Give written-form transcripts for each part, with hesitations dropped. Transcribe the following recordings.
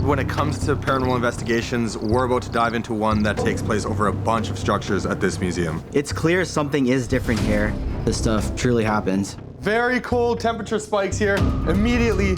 When it comes to paranormal investigations, we're about to dive into one that takes place over a bunch of structures at this museum. It's clear something is different here. This stuff truly happens. Very cold temperature spikes here. Immediately,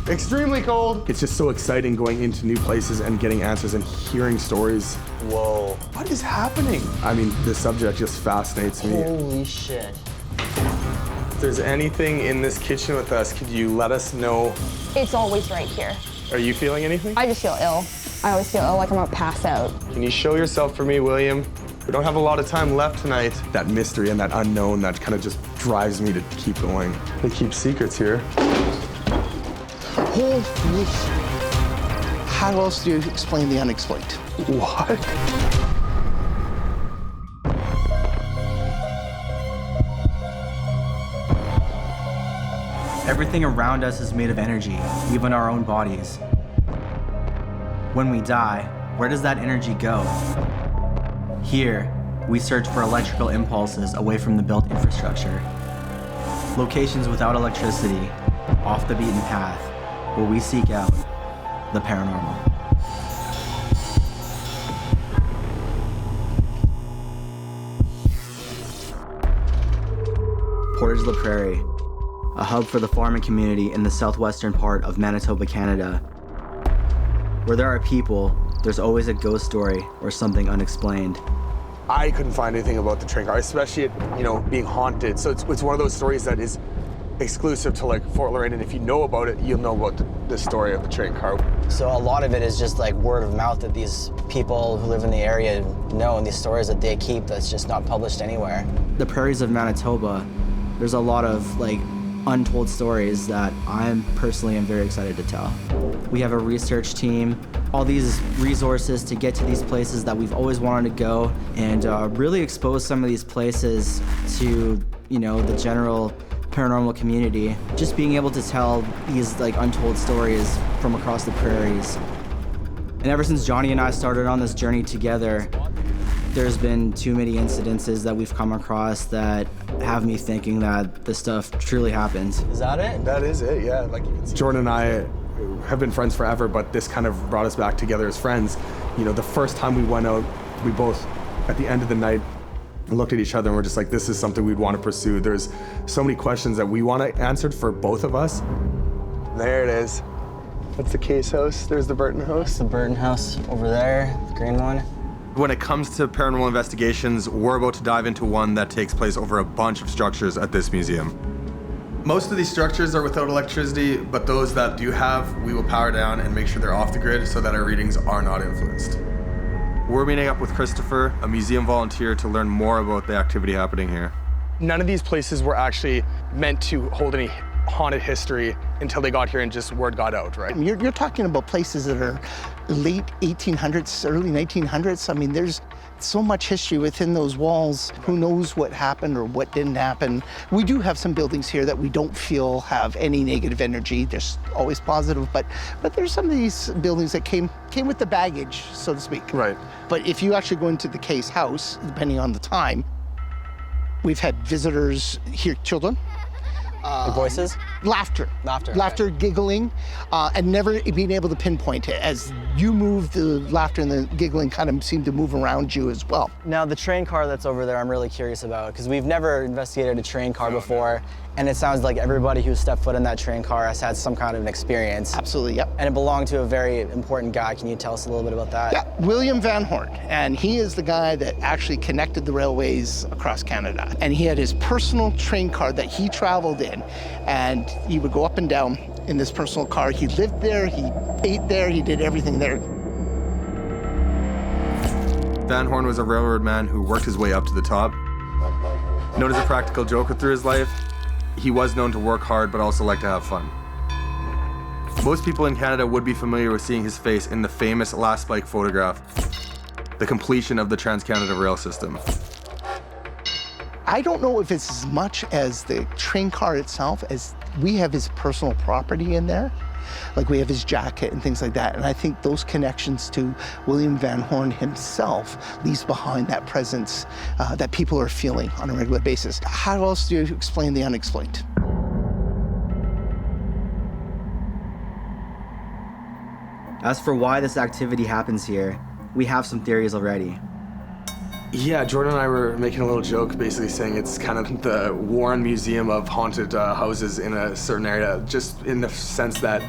extremely cold. It's just so exciting going into new places and getting answers and hearing stories. Whoa. What is happening? I mean, this subject just fascinates me. Holy shit. If there's anything in this kitchen with us, could you let us know? It's always right here. Are you feeling anything? I just feel ill. I always feel ill, like I'm gonna pass out. Can you show yourself for me, William? We don't have a lot of time left tonight. That mystery and that unknown that kind of just drives me to keep going. They keep secrets here. Holy shit. How else do you explain the unexplained? What? Everything around us is made of energy, even our own bodies. When we die, where does that energy go? Here, we search for electrical impulses away from the built infrastructure. Locations without electricity, off the beaten path, where we seek out the paranormal. Portage la Prairie, a hub for the farming community in the southwestern part of Manitoba, Canada. Where there are people, there's always a ghost story or something unexplained. I couldn't find anything about the train car, especially it, being haunted. So it's one of those stories that is exclusive to like Fort la Reine, and if you know about it, you'll know about the story of the train car. So a lot of it is just like word of mouth that these people who live in the area know, and these stories that they keep that's just not published anywhere. The prairies of Manitoba, there's a lot of untold stories that I personally am very excited to tell. We have a research team, all these resources to get to these places that we've always wanted to go, and really expose some of these places to, the general paranormal community. Just being able to tell these untold stories from across the prairies. And ever since Johnny and I started on this journey together, there's been too many incidences that we've come across that have me thinking that this stuff truly happens. Is that it? That is it, yeah. Like you can see. Jordan and I have been friends forever, but this kind of brought us back together as friends. The first time we went out, we both, at the end of the night, looked at each other and we're just like, this is something we'd want to pursue. There's so many questions that we want answered for both of us. There it is. That's the case house. There's the Burton house. That's the Burton house over there, the green one. When it comes to paranormal investigations, we're about to dive into one that takes place over a bunch of structures at this museum. Most of these structures are without electricity, but those that do have, we will power down and make sure they're off the grid so that our readings are not influenced. We're meeting up with Christopher, a museum volunteer, to learn more about the activity happening here. None of these places were actually meant to hold any haunted history until they got here and just word got out, right? You're talking about places that are late 1800s, early 1900s. I mean, there's so much history within those walls. Who knows what happened or what didn't happen. We do have some buildings here that we don't feel have any negative energy. There's always positive, but there's some of these buildings that came with the baggage, so to speak. Right. But if you actually go into the case house, depending on the time, we've had visitors hear children. Voices? Laughter. Laughter, okay. Giggling, and never being able to pinpoint it. As you move, the laughter and the giggling kind of seem to move around you as well. Now, the train car that's over there, I'm really curious about, because we've never investigated a train car before, and it sounds like everybody who's stepped foot in that train car has had some kind of an experience. Absolutely, yep. And it belonged to a very important guy. Can you tell us a little bit about that? Yeah, William Van Horn, and he is the guy that actually connected the railways across Canada. And he had his personal train car that he traveled in, and he would go up and down in this personal car. He lived there, he ate there, he did everything there. Van Horn was a railroad man who worked his way up to the top. Known as a practical joker through his life, he was known to work hard but also like to have fun. Most people in Canada would be familiar with seeing his face in the famous Last Spike photograph, the completion of the Trans-Canada Rail system. I don't know if it's as much as the train car itself as we have his personal property in there. Like we have his jacket and things like that. And I think those connections to William Van Horn himself leaves behind that presence that people are feeling on a regular basis. How else do you explain the unexplained? As for why this activity happens here, we have some theories already. Yeah, Jordan and I were making a little joke, basically saying it's kind of the Warren Museum of haunted houses in a certain area, just in the sense that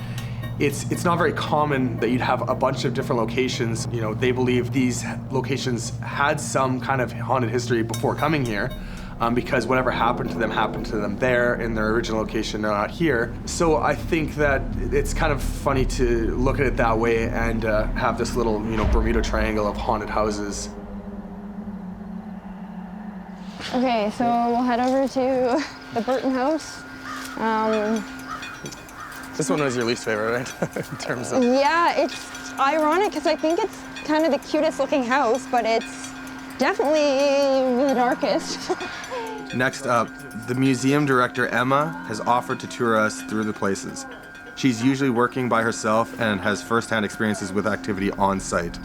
it's not very common that you'd have a bunch of different locations. You know, they believe these locations had some kind of haunted history before coming here, because whatever happened to them there in their original location, not here. So I think that it's kind of funny to look at it that way and have this little, Bermuda Triangle of haunted houses. Okay, so we'll head over to the Burton house. This one was your least favorite, right? In terms of... Yeah, it's ironic because I think it's kind of the cutest looking house, but it's definitely the darkest. Next up, the museum director, Emma, has offered to tour us through the places. She's usually working by herself and has first-hand experiences with activity on site.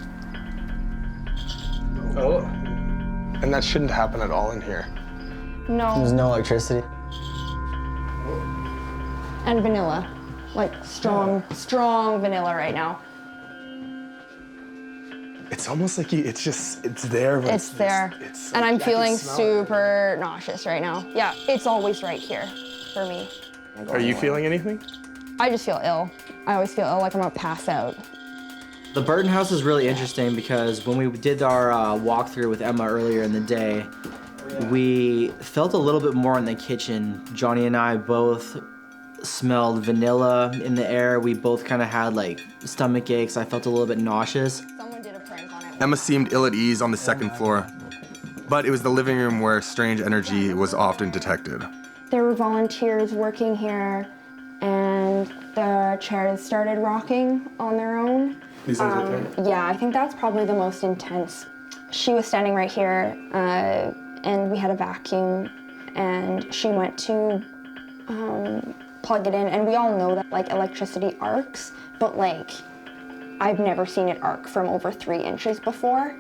Oh. And that shouldn't happen at all in here. No. There's no electricity. And vanilla. Like strong vanilla right now. It's almost like it's there, but It's there. And I'm feeling super nauseous right now. Yeah, it's always right here for me. Are you feeling anything? I just feel ill. I always feel ill, like I'm gonna pass out. The Burton house is really interesting because when we did our walkthrough with Emma earlier in the day, we felt a little bit more in the kitchen. Johnny and I both smelled vanilla in the air. We both kind of had like stomach aches. I felt a little bit nauseous. Someone did a prank on it. Emma seemed ill at ease on the second floor, but it was the living room where strange energy was often detected. There were volunteers working here, and the chairs started rocking on their own. These ones right there? Yeah, I think that's probably the most intense. She was standing right here, and we had a vacuum, and she went to plug it in, and we all know that like electricity arcs, but like I've never seen it arc from over 3 inches before.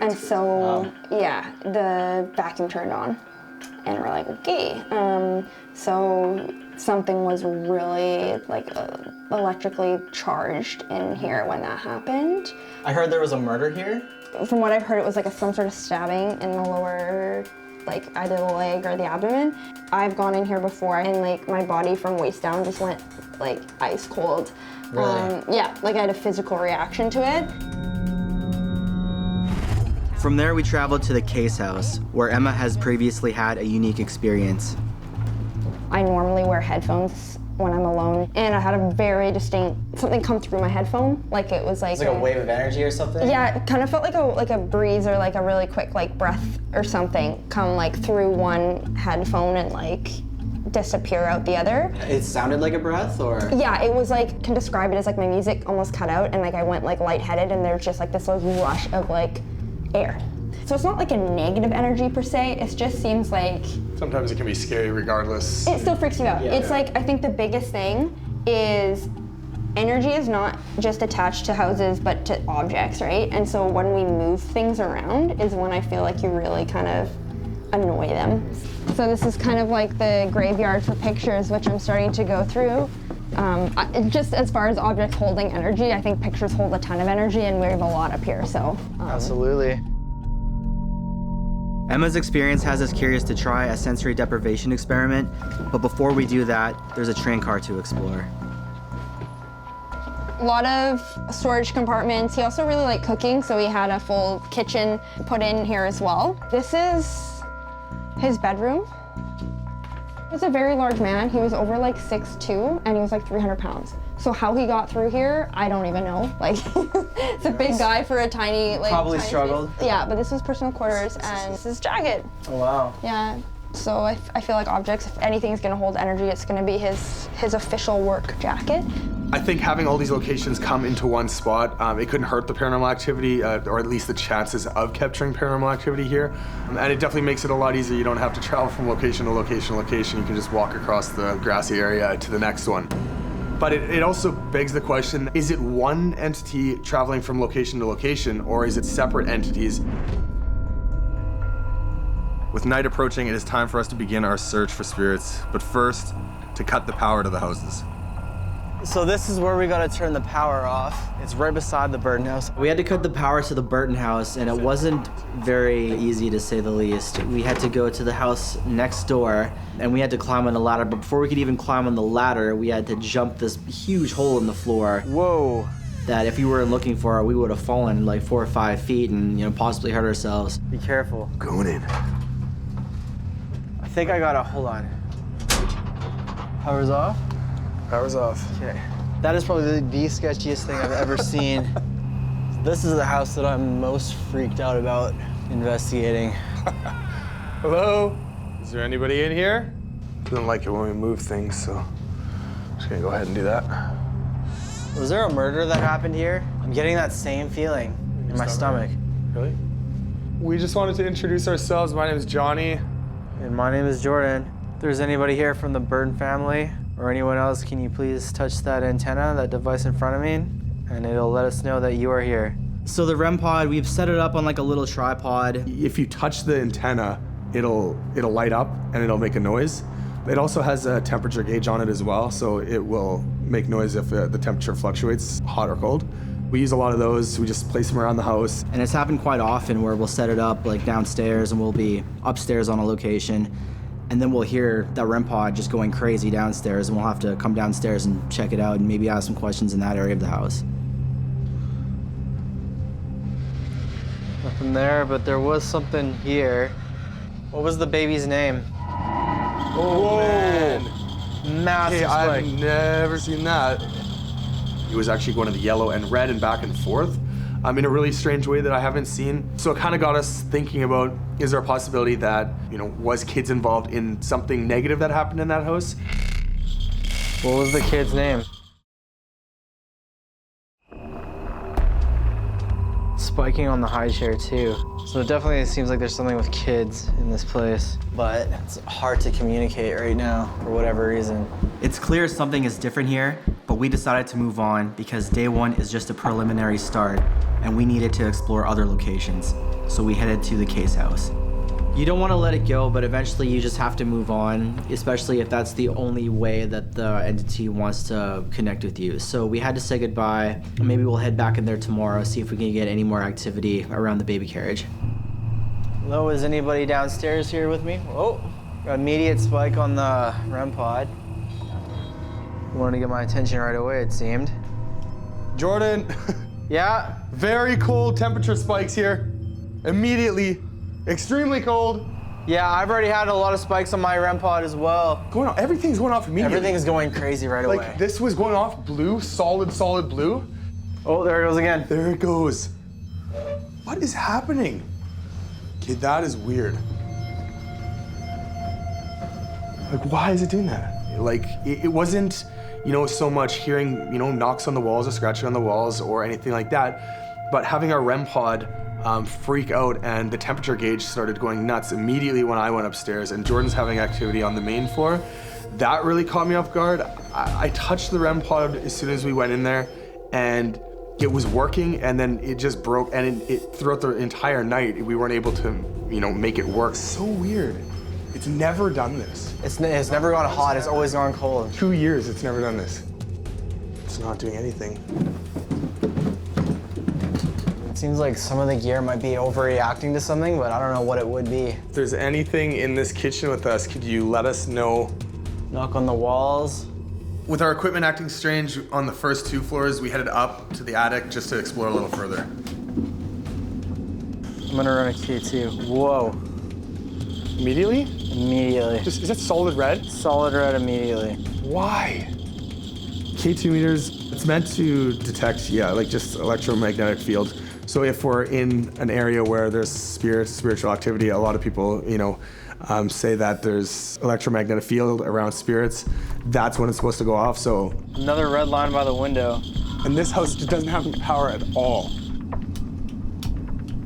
And so, yeah, the vacuum turned on, and we're like, okay. So something was really like electrically charged in here when that happened. I heard there was a murder here. From what I've heard, it was like some sort of stabbing in the lower, like either the leg or the abdomen. I've gone in here before, and like my body from waist down just went like ice cold. Really? Yeah, like I had a physical reaction to it. From there, we traveled to the case house, where Emma has previously had a unique experience. I normally wear headphones when I'm alone, and I had a very distinct something come through my headphone, like it was like It's like a wave of energy or something? Yeah, it kind of felt like a breeze or like a really quick like breath or something come like through one headphone and like disappear out the other. It sounded like a breath, or? Yeah, it was like, can describe it as like my music almost cut out, and like I went like lightheaded, and there's just like this like rush of like air. So it's not like a negative energy per se, it just seems like... Sometimes it can be scary regardless. It still freaks you out. Yeah. It's like, I think the biggest thing is energy is not just attached to houses, but to objects, right? And so when we move things around is when I feel like you really kind of annoy them. So this is kind of like the graveyard for pictures, which I'm starting to go through. Just as far as objects holding energy, I think pictures hold a ton of energy, and we have a lot up here, so. Absolutely. Emma's experience has us curious to try a sensory deprivation experiment, but before we do that, there's a train car to explore. A lot of storage compartments. He also really liked cooking, so he had a full kitchen put in here as well. This is his bedroom. He was a very large man. He was over like 6'2", and he was like 300 pounds. So how he got through here, I don't even know. Like, it's a big guy for a tiny, like, Probably tiny struggled. space. Yeah, but this was personal quarters, and this is his jacket. Oh, wow. Yeah. So I feel like objects, if anything is gonna hold energy, it's gonna be his official work jacket. I think having all these locations come into one spot, it couldn't hurt the paranormal activity, or at least the chances of capturing paranormal activity here. And it definitely makes it a lot easier. You don't have to travel from location to location to location. You can just walk across the grassy area to the next one. But it also begs the question, is it one entity traveling from location to location, or is it separate entities? With night approaching, it is time for us to begin our search for spirits, but first, to cut the power to the houses. So this is where we gotta turn the power off. It's right beside the Burton house. We had to cut the power to the Burton house, and it wasn't very easy, to say the least. We had to go to the house next door, and we had to climb on the ladder. But before we could even climb on the ladder, we had to jump this huge hole in the floor. Whoa. That if you weren't looking for it, we would have fallen like 4 or 5 feet and, possibly hurt ourselves. Be careful. Going in. I think I gotta, hold on. Power's off? Power's off. Okay. That is probably the sketchiest thing I've ever seen. This is the house that I'm most freaked out about investigating. Hello? Is there anybody in here? Doesn't like it when we move things, so I'm just gonna go ahead and do that. Was there a murder that happened here? I'm getting that same feeling in my stomach. Really? We just wanted to introduce ourselves. My name is Johnny. And my name is Jordan. If there's anybody here from the Burton family or anyone else, can you please touch that antenna, that device in front of me, and it'll let us know that you are here. So the REM pod, we've set it up on like a little tripod. If you touch the antenna, it'll light up and it'll make a noise. It also has a temperature gauge on it as well, so it will make noise if the temperature fluctuates, hot or cold. We use a lot of those. We just place them around the house. And it's happened quite often where we'll set it up like downstairs and we'll be upstairs on a location, and then we'll hear that REM pod just going crazy downstairs, and we'll have to come downstairs and check it out and maybe ask some questions in that area of the house. Nothing there, but there was something here. What was the baby's name? Oh, man. Massive Hey, spike. I've never seen that. It was actually going to the yellow and red and back and forth in a really strange way that I haven't seen. So it kind of got us thinking about, is there a possibility that, was kids involved in something negative that happened in that house? What was the kid's name? Spiking on the high chair too. So it definitely seems like there's something with kids in this place. But it's hard to communicate right now for whatever reason. It's clear something is different here, but we decided to move on because day one is just a preliminary start and we needed to explore other locations. So we headed to the case house. You don't want to let it go, but eventually you just have to move on, especially if that's the only way that the entity wants to connect with you. So we had to say goodbye. Maybe we'll head back in there tomorrow, see if we can get any more activity around the baby carriage. Hello, is anybody downstairs here with me? Oh, immediate spike on the REM pod. You wanted to get my attention right away, it seemed. Jordan, Yeah? very cold temperature spikes here. Immediately, extremely cold. Yeah, I've already had a lot of spikes on my REM pod as well. Going off, everything's going off immediately. Everything's going crazy right away. Like, this was going off blue, solid blue. Oh, there it goes again. There it goes. What is happening? Okay, that is weird. Like, why is it doing that? Like, it wasn't, so much hearing, knocks on the walls or scratching on the walls or anything like that, but having our REM pod freak out and the temperature gauge started going nuts immediately when I went upstairs and Jordan's having activity on the main floor. That really caught me off guard. I touched the REM pod as soon as we went in there and it was working, and then it just broke, and it throughout the entire night we weren't able to make it work. So weird. It's never done this. It's never gone hot, it's always gone cold. 2 years it's never done this. It's not doing anything. It seems like some of the gear might be overreacting to something, but I don't know what it would be. If there's anything in this kitchen with us, could you let us know? Knock on the walls. With our equipment acting strange on the first 2 floors, we headed up to the attic just to explore a little further. I'm gonna run a K2. Whoa. Immediately? Immediately. Is that solid red? Solid red immediately. Why? K2 meters, it's meant to detect, just electromagnetic fields. So if we're in an area where there's spiritual activity, a lot of people, say that there's electromagnetic field around spirits. That's when it's supposed to go off, so. Another red line by the window. And this house just doesn't have power at all.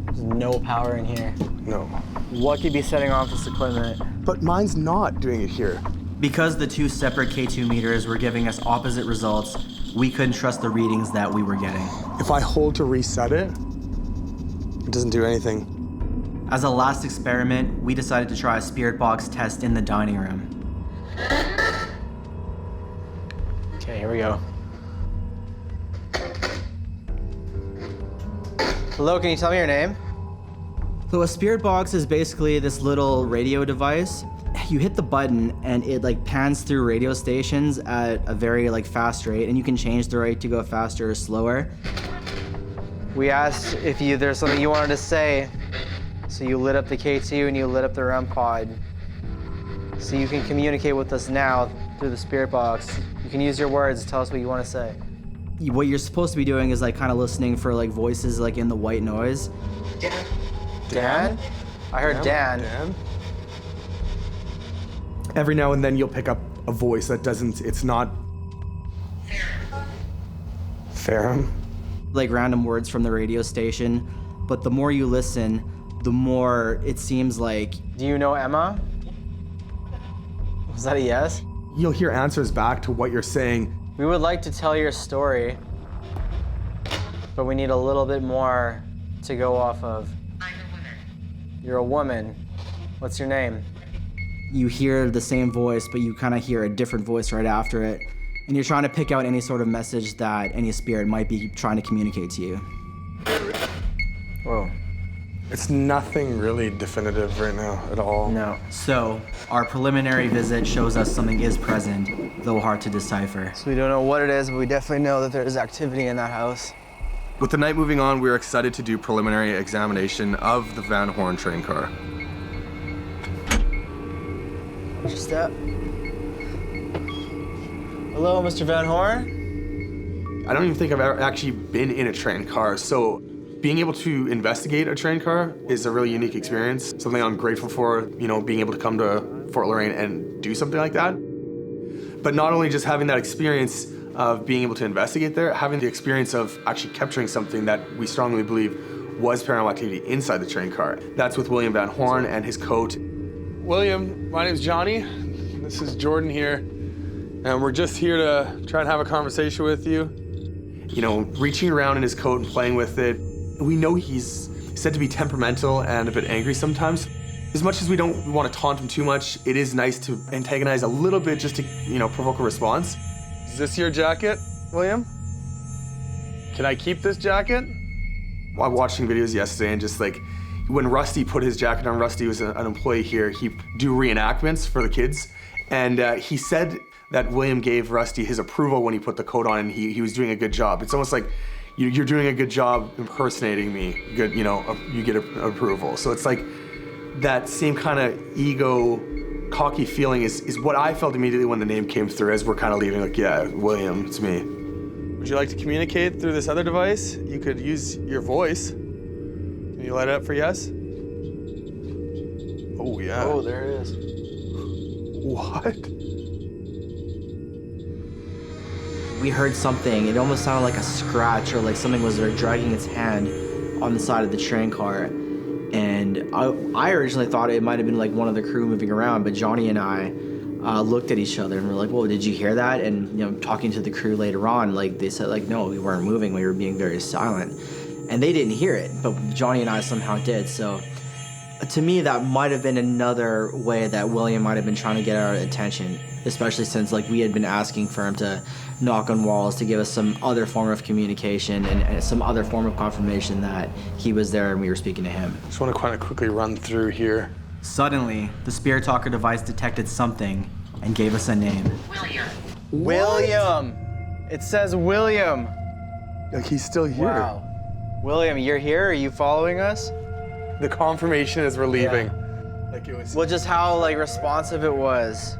There's no power in here. No. What could be setting off this equipment? But mine's not doing it here. Because the 2 separate K2 meters were giving us opposite results, we couldn't trust the readings that we were getting. If I hold to reset it, it doesn't do anything. As a last experiment, we decided to try a spirit box test in the dining room. Okay, here we go. Hello, can you tell me your name? So a spirit box is basically this little radio device. You hit the button and it like pans through radio stations at a very like fast rate, and you can change the rate to go faster or slower. We asked if there's something you wanted to say, so you lit up the K2 and you lit up the REM pod. So you can communicate with us now through the spirit box. You can use your words to tell us what you want to say. What you're supposed to be doing is like kind of listening for like voices like in the white noise. Dan? I heard Dan. Dan? Every now and then you'll pick up a voice that it's not Ferrum. Like random words from the radio station, but the more you listen, the more it seems like. Do you know Emma? Was that a yes? You'll hear answers back to what you're saying. We would like to tell your story, but we need a little bit more to go off of. I'm a woman. You're a woman. What's your name? You hear the same voice, but you kind of hear a different voice right after it. And you're trying to pick out any sort of message that any spirit might be trying to communicate to you. Whoa. It's nothing really definitive right now at all. No. So, our preliminary visit shows us something is present, though hard to decipher. So we don't know what it is, but we definitely know that there's activity in that house. With the night moving on, we're excited to do preliminary examination of the Van Horn train car. Watch your step. Hello, Mr. Van Horn? I don't even think I've ever actually been in a train car, so being able to investigate a train car is a really unique experience. Something I'm grateful for, being able to come to Fort la Reine and do something like that. But not only just having that experience of being able to investigate there, having the experience of actually capturing something that we strongly believe was paranormal activity inside the train car. That's with William Van Horn and his coat. William, my name's Johnny. This is Jordan here. And we're just here to try and have a conversation with you. Reaching around in his coat and playing with it. We know he's said to be temperamental and a bit angry sometimes. As much as we don't want to taunt him too much, it is nice to antagonize a little bit just to, provoke a response. Is this your jacket, William? Can I keep this jacket? While watching videos yesterday and just like, when Rusty put his jacket on, Rusty was an employee here, he'd do reenactments for the kids. And he said that William gave Rusty his approval when he put the coat on and he was doing a good job. It's almost like, you're doing a good job impersonating me. Good, you get approval. So it's like that same kind of ego, cocky feeling is what I felt immediately when the name came through as we're kind of leaving, like, yeah, William, it's me. Would you like to communicate through this other device? You could use your voice. Can you light it up for yes? Oh, yeah. Oh, there it is. What? We heard something. It almost sounded like a scratch or like something was dragging its hand on the side of the train car. And I originally thought it might have been like one of the crew moving around, but Johnny and I looked at each other and we're like, whoa, did you hear that? And talking to the crew later on, like they said, like, no, we weren't moving. We were being very silent. And they didn't hear it, but Johnny and I somehow did. So to me, that might have been another way that William might have been trying to get our attention, especially since like we had been asking for him to knock on walls to give us some other form of communication and some other form of confirmation that he was there and we were speaking to him. Just want to kind of quickly run through here. Suddenly, the Spirit Talker device detected something and gave us a name. William. William! It says William. Like he's still here. Wow. William, you're here? Are you following us? The confirmation is we're leaving. Like it was. Well, just how like responsive it was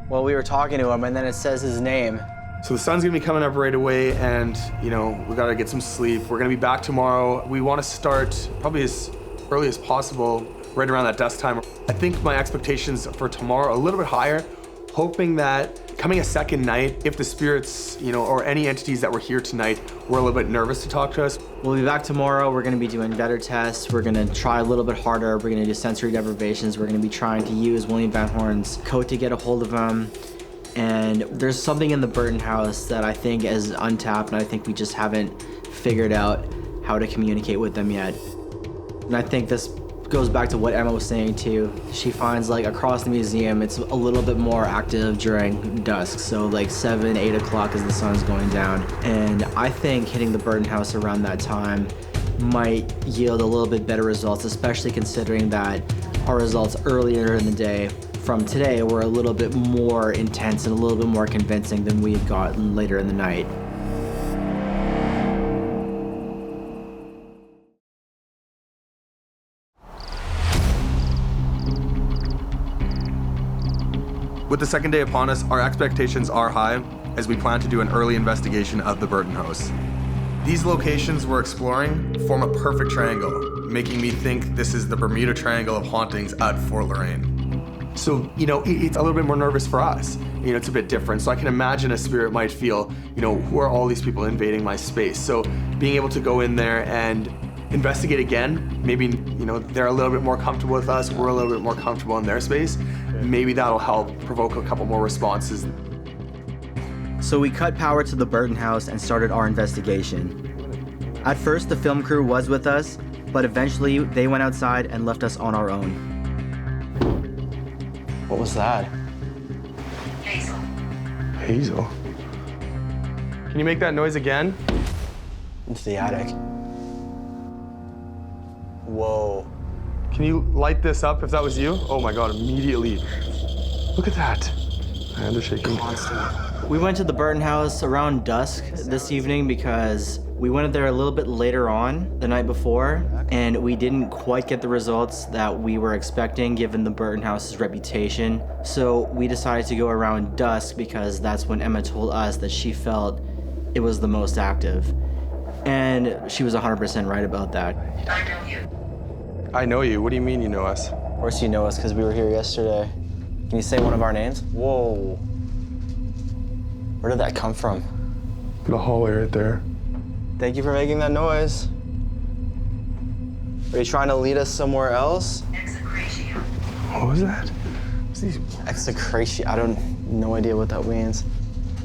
while we were talking to him, and then it says his name. So the sun's gonna be coming up right away and, we gotta get some sleep. We're gonna be back tomorrow. We wanna start probably as early as possible, right around that dusk time. I think my expectations for tomorrow are a little bit higher, hoping that coming a second night, if the spirits, or any entities that were here tonight were a little bit nervous to talk to us. We'll be back tomorrow. We're gonna be doing better tests. We're gonna try a little bit harder. We're gonna do sensory deprivations. We're gonna be trying to use William Van Horn's coat to get a hold of him. And there's something in the Burton house that I think is untapped, and I think we just haven't figured out how to communicate with them yet. And I think this goes back to what Emma was saying too. She finds like across the museum, it's a little bit more active during dusk. So like 7, 8 o'clock as the sun's going down. And I think hitting the Burton house around that time might yield a little bit better results, especially considering that our results earlier in the day from today were a little bit more intense and a little bit more convincing than we had gotten later in the night. With the second day upon us, our expectations are high as we plan to do an early investigation of the Burton house. These locations we're exploring form a perfect triangle, making me think this is the Bermuda Triangle of hauntings at Fort la Reine. So, it's a little bit more nervous for us. It's a bit different. So I can imagine a spirit might feel, who are all these people invading my space? So being able to go in there and investigate again, maybe, they're a little bit more comfortable with us, we're a little bit more comfortable in their space. Maybe that'll help provoke a couple more responses. So we cut power to the Burton house and started our investigation. At first, the film crew was with us, but eventually they went outside and left us on our own. What was that? Hazel? Can you make that noise again? Into the attic. Whoa. Can you light this up if that was you? Oh my God, immediately. Look at that. My hand is shaking. We went to the Burton house around dusk this evening because we went there a little bit later on the night before, and we didn't quite get the results that we were expecting given the Burton house's reputation. So we decided to go around dusk because that's when Emma told us that she felt it was the most active. And she was 100% right about that. I know you. What do you mean you know us? Of course you know us because we were here yesterday. Can you say one of our names? Whoa. Where did that come from? The hallway right there. Thank you for making that noise. Are you trying to lead us somewhere else? What was that? What's these? Execration. I don't, no idea what that means.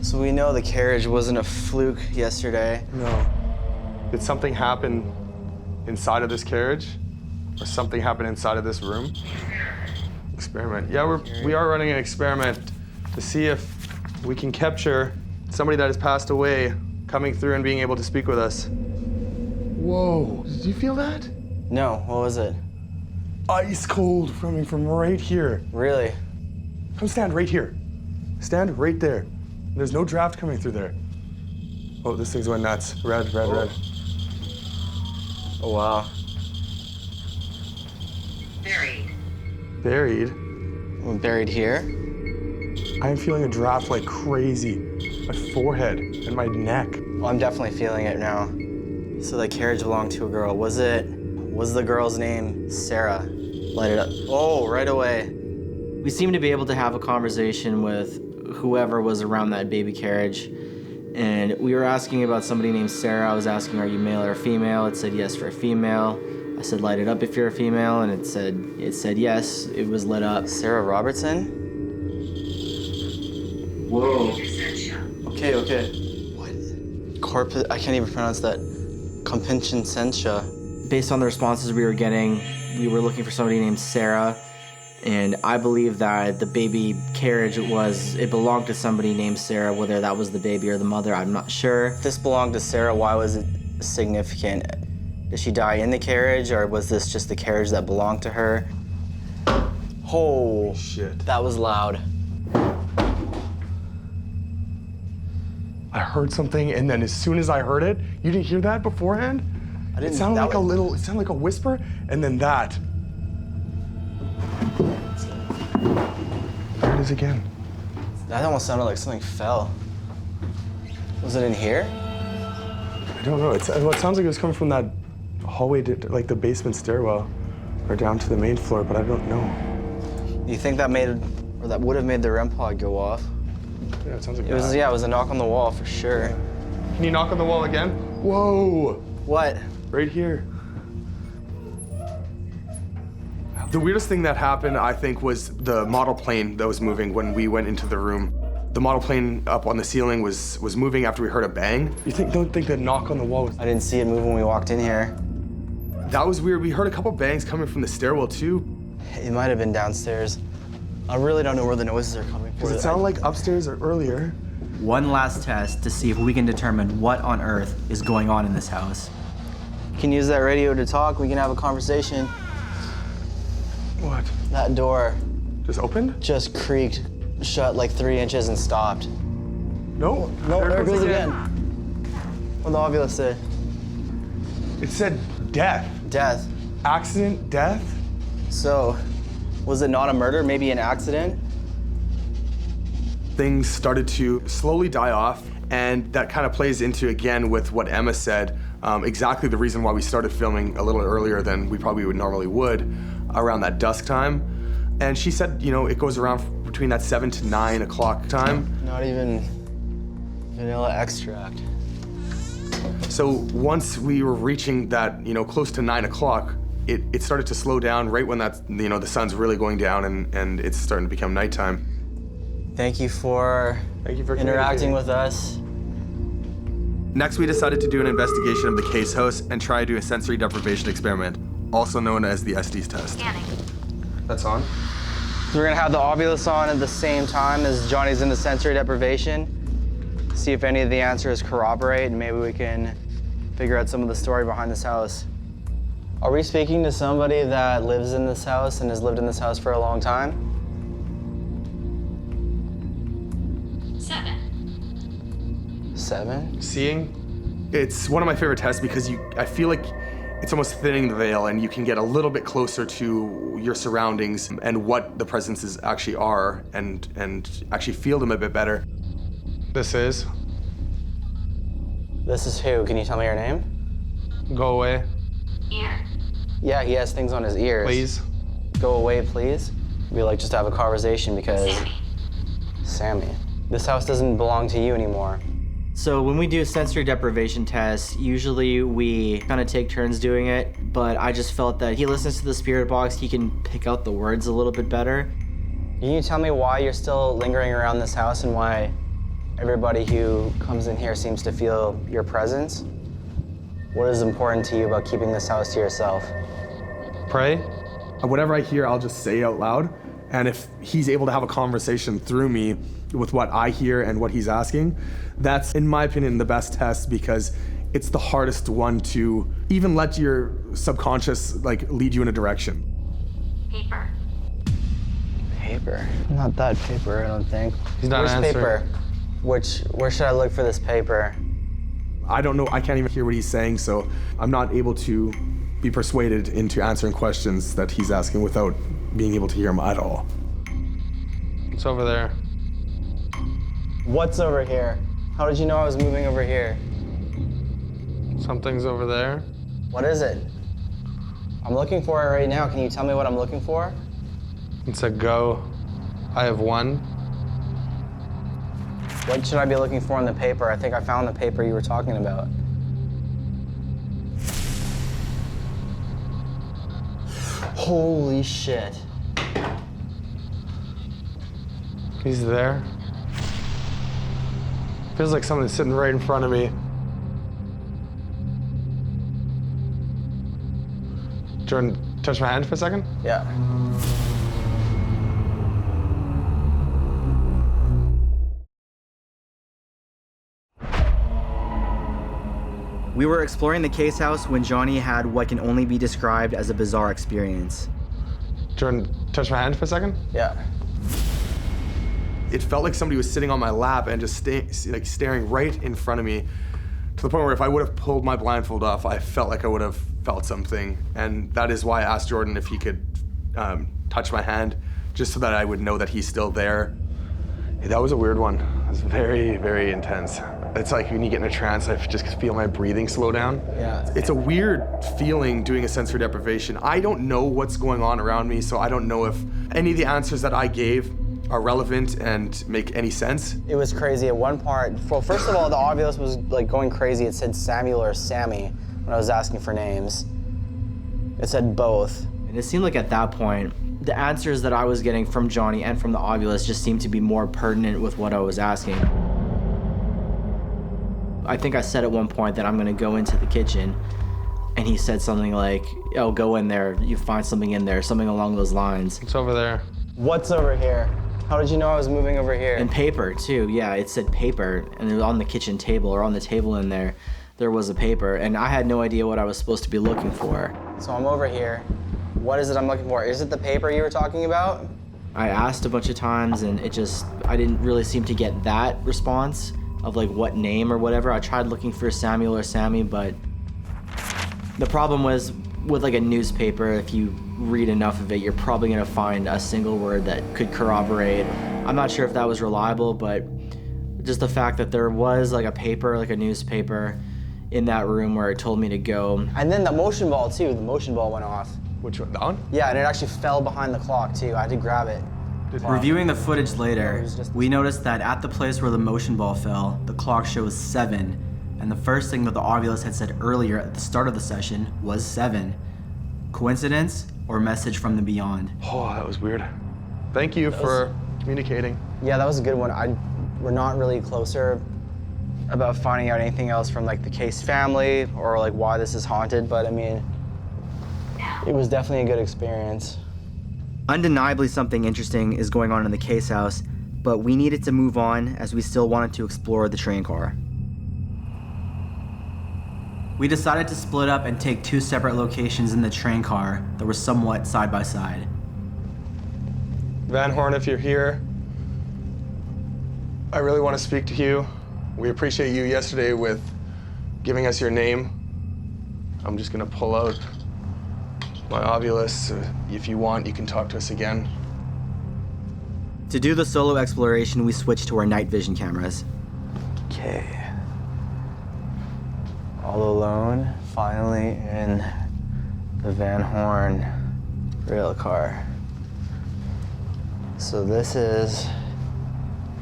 So we know the carriage wasn't a fluke yesterday. No. Did something happen inside of this carriage? Or something happen inside of this room? Experiment. Yeah, we are running an experiment to see if we can capture somebody that has passed away coming through and being able to speak with us. Whoa, did you feel that? No, what was it? Ice cold coming from right here. Really? Come stand right here. Stand right there. There's no draft coming through there. Oh, this thing's going nuts. Red, red, red. Oh, wow. Buried? We're buried here? I am feeling a draft like crazy. My forehead and my neck. Well, I'm definitely feeling it now. So the carriage belonged to a girl. Was the girl's name Sarah? Light it up. Oh, right away. We seemed to be able to have a conversation with whoever was around that baby carriage. And we were asking about somebody named Sarah. I was asking, are you male or female? It said yes for a female. I said, light it up if you're a female, and it said yes. It was lit up. Sarah Robertson? Whoa. Okay. What? I can't even pronounce that. Compensenscia. Based on the responses we were getting, we were looking for somebody named Sarah, and I believe that the baby carriage it belonged to somebody named Sarah. Whether that was the baby or the mother, I'm not sure. If this belonged to Sarah, why was it significant? Did she die in the carriage, or was this just the carriage that belonged to her? Oh, shit. That was loud. I heard something, and then as soon as I heard it, you didn't hear that beforehand? I didn't. It sounded like a whisper, and then that. There it is again. That almost sounded like something fell. Was it in here? I don't know. It sounds like it was coming from that hallway, like the basement stairwell, or down to the main floor, but I don't know. You think that would have made the REM pod go off? Yeah, it sounds like It was a knock on the wall for sure. Can you knock on the wall again? Whoa! What? Right here. The weirdest thing that happened, I think, was the model plane that was moving when we went into the room. The model plane up on the ceiling was moving after we heard a bang. Don't think that knock on the wall was... I didn't see it move when we walked in here. That was weird. We heard a couple bangs coming from the stairwell too. It might have been downstairs. I really don't know where the noises are coming from. Does it sound like upstairs or earlier? One last test to see if we can determine what on earth is going on in this house. You can use that radio to talk. We can have a conversation. What? That door Just opened? just creaked shut like 3 inches and stopped. No. No, there it goes again. What the ovulus say? It said death. Death. Accident, death? So, was it not a murder? Maybe an accident? Things started to slowly die off, and that kind of plays into, again, with what Emma said, exactly the reason why we started filming a little earlier than we probably would around that dusk time. And she said, you know, it goes around between that 7 to 9 o'clock time. Not even vanilla extract. So once we were reaching that, you know, close to 9 o'clock, it started to slow down right when that, you know, the sun's really going down and it's starting to become nighttime. Thank you for interacting with us. Next, we decided to do an investigation of the case house and try to do a sensory deprivation experiment, also known as the Estes test. That's on. We're gonna have the ovulus on at the same time as Johnny's in the sensory deprivation. See if any of the answers corroborate, and maybe we can figure out some of the story behind this house. Are we speaking to somebody that lives in this house and has lived in this house for a long time? 7. 7? Seeing? It's one of my favorite tests because I feel like it's almost thinning the veil and you can get a little bit closer to your surroundings and what the presences actually are and actually feel them a bit better. This is. This is who? Can you tell me your name? Go away, Ear. Yeah, he has things on his ears. please. Go away, please. We like just have a conversation because... Sammy. This house doesn't belong to you anymore. So when we do sensory deprivation tests, usually we kind of take turns doing it, but I just felt that he listens to the spirit box, he can pick out the words a little bit better. Can you tell me why you're still lingering around this house and why everybody who comes in here seems to feel your presence? What is important to you about keeping this house to yourself? Pray. Whatever I hear, I'll just say out loud. And if he's able to have a conversation through me with what I hear and what he's asking, that's, in my opinion, the best test because it's the hardest one to even let your subconscious lead you in a direction. Paper. Paper? Not that paper, I don't think. He's not Where's answering. paper? Where should I look for this paper? I don't know, I can't even hear what he's saying, so I'm not able to be persuaded into answering questions that he's asking without being able to hear him at all. It's over there. What's over here? How did you know I was moving over here? Something's over there. What is it? I'm looking for it right now. Can you tell me what I'm looking for? It's a go. I have 1. What should I be looking for in the paper? I think I found the paper you were talking about. Holy shit. He's there. Feels like someone's sitting right in front of me. Jordan, touch my hand for a second? Yeah. We were exploring the case house when Johnny had what can only be described as a bizarre experience. Jordan, touch my hand for a second? Yeah. It felt like somebody was sitting on my lap and just staring right in front of me to the point where if I would have pulled my blindfold off, I felt like I would have felt something. And that is why I asked Jordan if he could touch my hand just so that I would know that he's still there. That was a weird one. It was very, very intense. It's like when you get in a trance, I just feel my breathing slow down. Yeah. It's a weird feeling doing a sensory deprivation. I don't know what's going on around me, so I don't know if any of the answers that I gave are relevant and make any sense. It was crazy at one part. Well, first of all, the ovulus was going crazy. It said Samuel or Sammy when I was asking for names. It said both. And it seemed like at that point, the answers that I was getting from Johnny and from the ovulus just seemed to be more pertinent with what I was asking. I think I said at one point that I'm gonna go into the kitchen, and he said something like, oh, go in there, you find something in there, something along those lines. It's over there. What's over here? How did you know I was moving over here? And paper too, yeah, it said paper, and it was on the kitchen table or on the table in there. there was a paper, and I had no idea what I was supposed to be looking for. So I'm over here. What is it I'm looking for? Is it the paper you were talking about? I asked a bunch of times, and I didn't really seem to get that response of like what name or whatever. I tried looking for Samuel or Sammy, but the problem was with like a newspaper, if you read enough of it, you're probably gonna find a single word that could corroborate. I'm not sure if that was reliable, but just the fact that there was like a paper, like a newspaper in that room where it told me to go. And then the motion ball too, the motion ball went off. Which one? That one? Yeah, and it actually fell behind the clock too. I had to grab it. Reviewing the footage later, we noticed that at the place where the motion ball fell, the clock shows 7, and the first thing that the Ovilus had said earlier at the start of the session was 7. Coincidence or message from the beyond? Oh, that was weird. Thank you for communicating. Yeah, that was a good one. We're not really closer about finding out anything else from like the case family or like why this is haunted, but I mean, it was definitely a good experience. Undeniably something interesting is going on in the case house, but we needed to move on as we still wanted to explore the train car. We decided to split up and take 2 separate locations in the train car that were somewhat side by side. Van Horn, if you're here, I really want to speak to you. We appreciate you yesterday with giving us your name. I'm just gonna pull out my Ovilus. If you want, you can talk to us again. To do the solo exploration, we switched to our night vision cameras. Okay. All alone, finally in the Van Horn rail car. So this is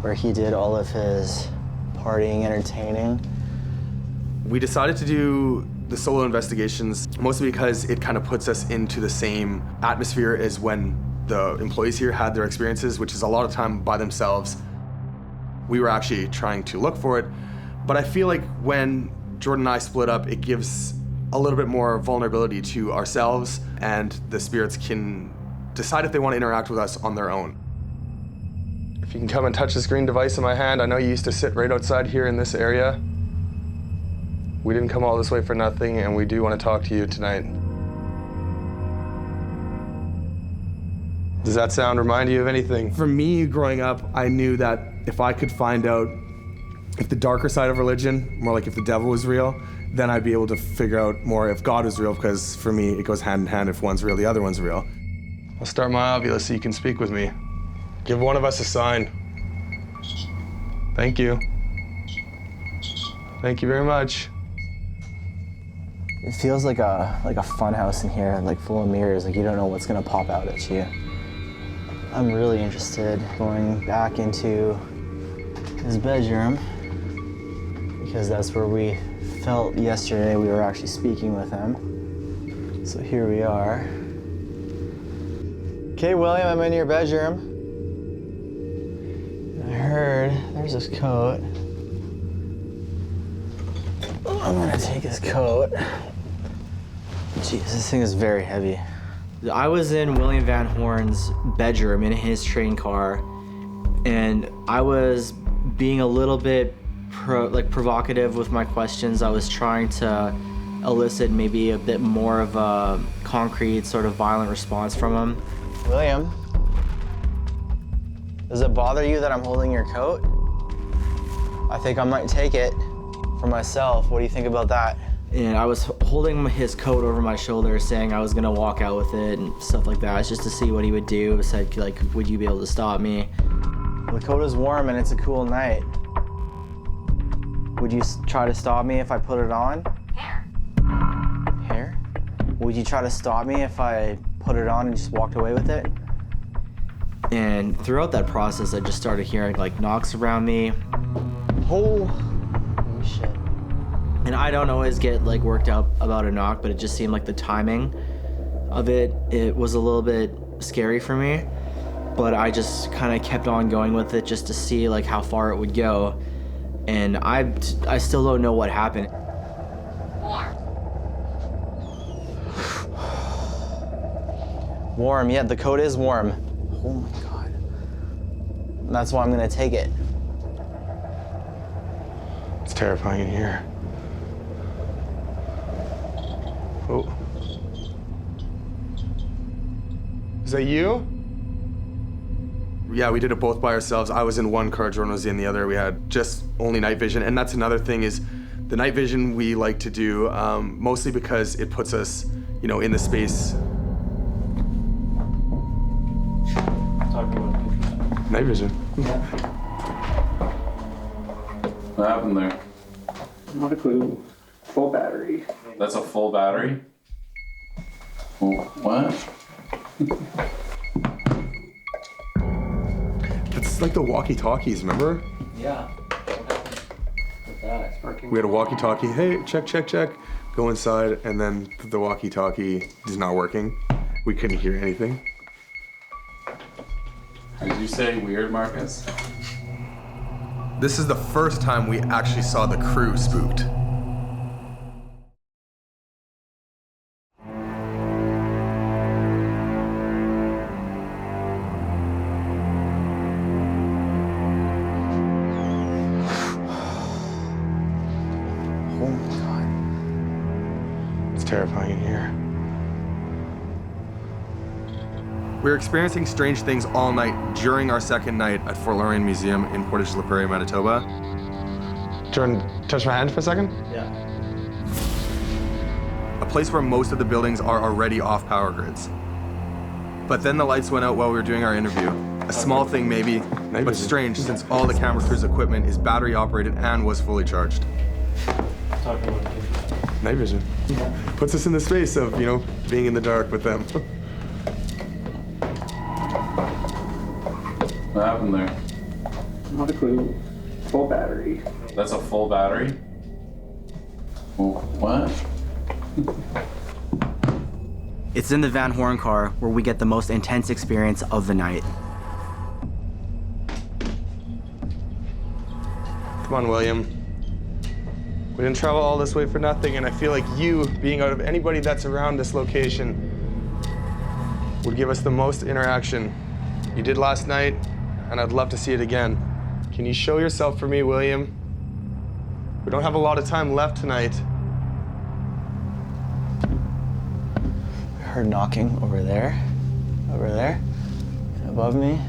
where he did all of his partying, entertaining. We decided to do the solo investigations mostly because it kind of puts us into the same atmosphere as when the employees here had their experiences, which is a lot of time by themselves. We were actually trying to look for it, but I feel like when Jordyn and I split up, it gives a little bit more vulnerability to ourselves, and the spirits can decide if they want to interact with us on their own. If you can come and touch this green device in my hand, I know you used to sit right outside here in this area. We didn't come all this way for nothing, and we do want to talk to you tonight. Does that sound remind you of anything? For me, growing up, I knew that if I could find out if the darker side of religion, more like if the devil was real, then I'd be able to figure out more if God was real, because for me, it goes hand in hand. If one's real, the other one's real. I'll start my Ovilus so you can speak with me. Give one of us a sign. Thank you. Thank you very much. It feels like a fun house in here, like full of mirrors, like you don't know what's gonna pop out at you. I'm really interested going back into his bedroom because that's where we felt yesterday we were actually speaking with him. So here we are. Okay, William, I'm in your bedroom. I heard there's this coat. I'm gonna take his coat. Jeez, this thing is very heavy. I was in William Van Horn's bedroom in his train car, and I was being a little bit provocative with my questions. I was trying to elicit maybe a bit more of a concrete, sort of violent response from him. William, does it bother you that I'm holding your coat? I think I might take it for myself. What do you think about that? And I was holding his coat over my shoulder, saying I was gonna walk out with it and stuff like that, just to see what he would do. Said, like, would you be able to stop me? The coat is warm and it's a cool night. Would you try to stop me if I put it on? Hair? Would you try to stop me if I put it on and just walked away with it? And throughout that process, I just started hearing like knocks around me. Holy shit. And I don't always get like worked out about a knock, but it just seemed like the timing of it was a little bit scary for me. But I just kind of kept on going with it just to see like how far it would go. And I still don't know what happened. Warm, yeah, the coat is warm. Oh my God. That's why I'm gonna take it. It's terrifying in here. Oh. Is that you? Yeah, we did it both by ourselves. I was in one car, Jordan was in the other. We had just only night vision. And that's another thing is the night vision we like to do mostly because it puts us, you know, in the space. Night vision. What happened there? Not a clue. Full battery. That's a full battery? What? It's like the walkie-talkies, remember? Yeah. We had a walkie-talkie. Hey, check, check, check. Go inside, and then the walkie-talkie is not working. We couldn't hear anything. Did you say weird, Marcus? This is the first time we actually saw the crew spooked. Oh my God. It's terrifying in here. We were experiencing strange things all night during our second night at Fort la Reine Museum in Portage la Prairie, Manitoba. Jordan, touch my hand for a second? Yeah. A place where most of the buildings are already off power grids. But then the lights went out while we were doing our interview. A small thing maybe, but strange since all the camera crew's equipment is battery operated and was fully charged. Night vision. Puts us in the space of, you know, being in the dark with them. What happened there? Not a clue. Full battery. That's a full battery? What? It's in the Van Horn car where we get the most intense experience of the night. Come on, William. We didn't travel all this way for nothing, and I feel like you, being out of anybody that's around this location, would give us the most interaction. You did last night, and I'd love to see it again. Can you show yourself for me, William? We don't have a lot of time left tonight. I heard knocking over there, above me.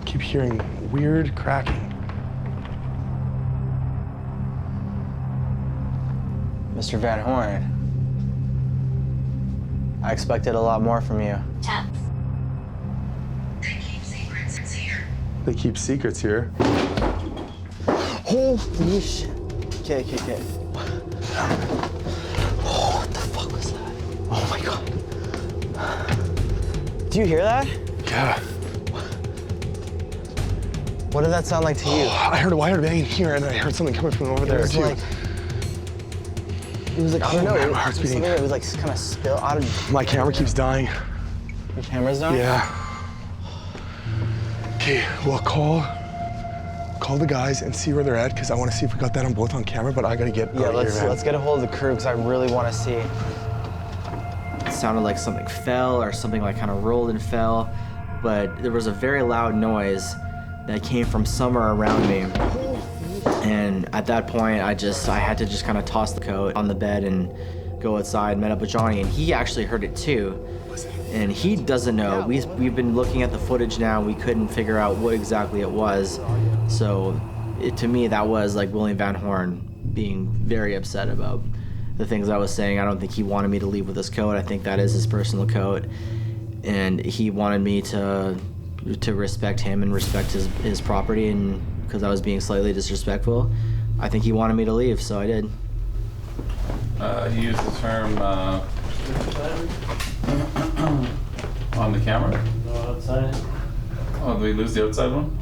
Keep hearing weird cracking. Mr. Van Horn, I expected a lot more from you. They keep secrets here. Holy shit. Okay. Oh, what the fuck was that? Oh my God. Do you hear that? Yeah. What did that sound like to you? I heard a wire banging here, and I heard something coming from over there, It was too. like, I don't know. man, It my heart's was beating. something that was like kind of spill out of My camera keeps dying. your camera's down? Yeah. Okay, well, call the guys and see where they're at, because I want to see if we got that on both on camera, but I gotta get Yeah, out of here, man. let's get a hold of the crew because I really want to see. It sounded like something fell or something like kind of rolled and fell, but there was a very loud noise that came from somewhere around me. And at that point, I had to just kind of toss the coat on the bed and go outside, met up with Johnny, and he actually heard it too. And he doesn't know. We've been looking at the footage now. We couldn't figure out what exactly it was. So to me, that was like William Van Horn being very upset about the things I was saying. I don't think he wanted me to leave with this coat. I think that is his personal coat. And he wanted me to respect him and respect his property, and because I was being slightly disrespectful, I think he wanted me to leave, so I did. He used the term on the camera? No outside. Oh, did we lose the outside one?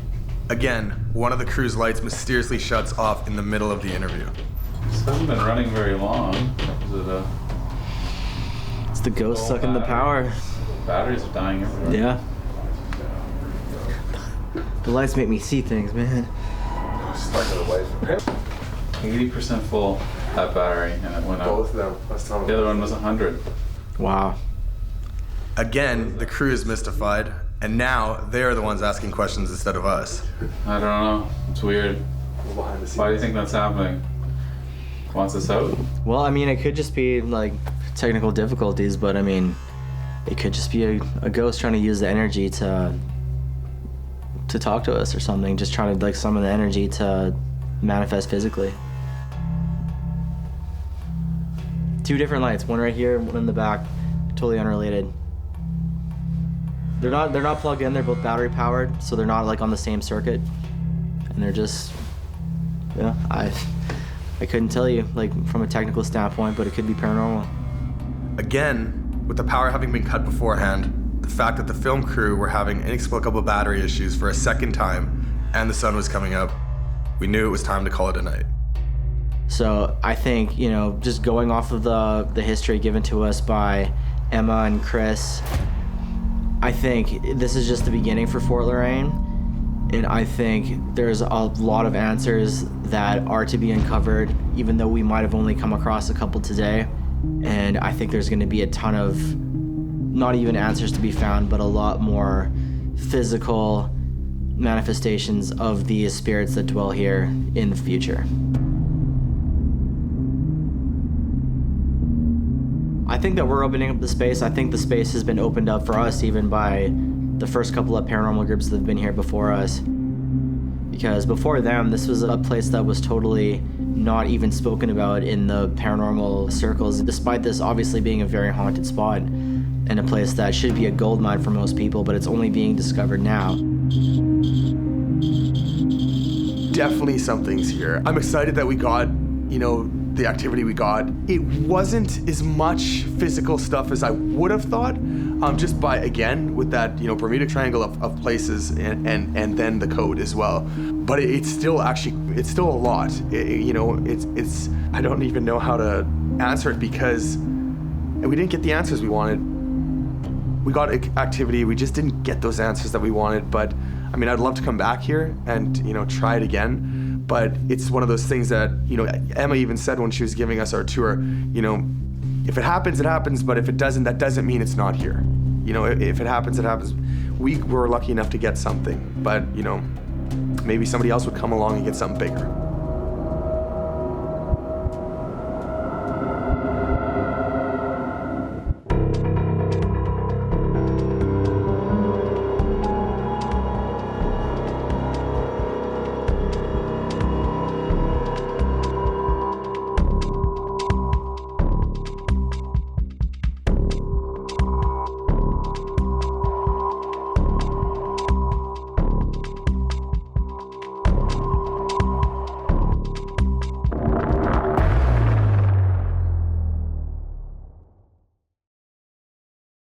Again, one of the crew's lights mysteriously shuts off in the middle of the interview. This hasn't been running very long. Is it It's the ghost sucking the power. batteries are dying everywhere? Yeah. The lights make me see things, man. 80% full, that battery, and it went out. Both of them. That's The other one was 100. Wow. Again, the crew is mystified, and now they're the ones asking questions instead of us. I don't know. It's weird. behind the scenes. Why do you think that's happening? Wants us out? Well, I mean, it could just be like technical difficulties, but I mean, it could just be a ghost trying to use the energy to talk to us or something, just trying to like summon the energy to manifest physically. 2 different lights, one right here, one in the back, totally unrelated. They're not plugged in, they're both battery powered, so they're not like on the same circuit. And they're just, yeah, I couldn't tell you like from a technical standpoint, but it could be paranormal. Again, with the power having been cut beforehand, the fact that the film crew were having inexplicable battery issues for a second time and the sun was coming up, we knew it was time to call it a night. So I think, you know, just going off of the history given to us by Emma and Chris, I think this is just the beginning for Fort la Reine. And I think there's a lot of answers that are to be uncovered, even though we might have only come across a couple today. And I think there's going to be a ton of, not even answers to be found, but a lot more physical manifestations of these spirits that dwell here in the future. I think that we're opening up the space. I think the space has been opened up for us even by the first couple of paranormal groups that have been here before us. Because before them, this was a place that was totally not even spoken about in the paranormal circles, despite this obviously being a very haunted spot and a place that should be a gold mine for most people, but it's only being discovered now. Definitely something's here. I'm excited that we got, you know, the activity we got. It wasn't as much physical stuff as I would have thought, just by, again, with that, you know, Bermuda Triangle of places and then the code as well. But it's still a lot. You know, it's I don't even know how to answer it because we didn't get the answers we wanted. We got activity, we just didn't get those answers that we wanted. But I mean, I'd love to come back here and, you know, try it again. But it's one of those things that, you know, Emma even said when she was giving us our tour, you know, if it happens, it happens, but if it doesn't, that doesn't mean it's not here. You know, if it happens, it happens. We were lucky enough to get something, but, you know, maybe somebody else would come along and get something bigger.